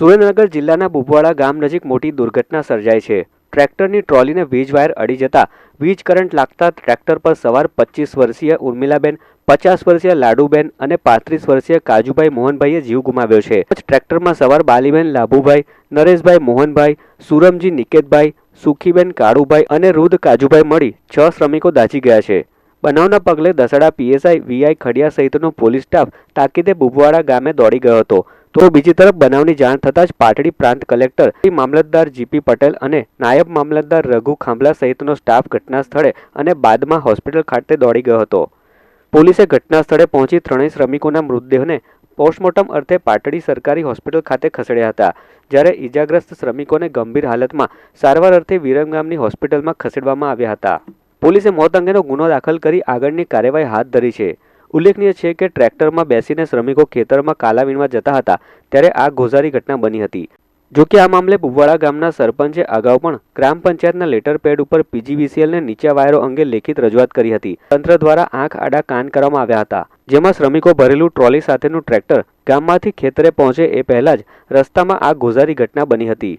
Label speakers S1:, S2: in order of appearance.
S1: સુરેન્દ્રનગર જિલ્લાના બુબવાડા ગામ નજીક મોટી દુર્ઘટના સર્જાઈ છે। ટ્રેક્ટરની ટ્રોલીને વીજ વાયર અડી જતા વીજ કરંટ લાગતા ટ્રેક્ટર પર સવાર 25 વર્ષીય ઉર્મિલાબેન, 50 વર્ષીય લાડુબેન અને 35 વર્ષીય કાજુભાઈ મોહનભાઈએ જીવ ગુમાવ્યો છે। ટ્રેક્ટરમાં સવાર બાલીબેન લાભુભાઈ, નરેશભાઈ મોહનભાઈ, સુરમજી નિકેતભાઈ, સુખીબેન કાળુભાઈ અને રુદ કાજુભાઈ મળી 6 શ્રમિકો દાઝી ગયા છે। બનાવના પગલે દસડા પીએસઆઈ વીઆઈ ખડિયા સહિતનો પોલીસ સ્ટાફ તાકીદે બુબવાડા ગામે દોડી ગયો હતો। તો બીજી તરફ બનાવની જાણ થતાં જ પાટડી પ્રાંત કલેક્ટર મામલતદાર જીપી પટેલ અને નાયબ મામલતદાર રઘુ ખાંભલા સહિતનો સ્ટાફ ઘટના સ્થળે અને બાદમાં હોસ્પિટલ ખાતે દોડી ગયો હતો। પોલીસે ઘટના સ્થળે પહોંચી ત્રણેય શ્રમિકોના મૃતદેહને પોસ્ટમોર્ટમ અર્થે પાટડી સરકારી હોસ્પિટલ ખાતે ખસેડ્યા હતા, જ્યારે ઈજાગ્રસ્ત શ્રમિકોને ગંભીર હાલતમાં સારવાર અર્થે વિરમગામની હોસ્પિટલમાં ખસેડવામાં આવ્યા હતા। પોલીસે મોત અંગેનો ગુનો દાખલ કરી આગળની કાર્યવાહી હાથ ધરી છે। ઉલ્લેખનીય છે કે ટ્રેક્ટરમાં બેસીને શ્રમિકો ખેતરમાં કાલા વીણવા જતા હતા ત્યારે આ ગોઝારી ઘટના બની હતી। જોકે આ મામલે બુબવાડા ગામના સરપંચે અગાઉ પણ ગ્રામ પંચાયતના લેટર પેડ ઉપર પીજીવીસીએલને નીચા વાયરો અંગે લેખિત રજૂઆત કરી હતી। તંત્ર દ્વારા આંખ આડા કાન કરવામાં આવ્યા હતા, જેમાં શ્રમિકો ભરેલું ટ્રોલી સાથેનું ટ્રેક્ટર ગામમાંથી ખેતરે પહોંચે એ પહેલા જ રસ્તામાં આ ગોઝારી ઘટના બની હતી।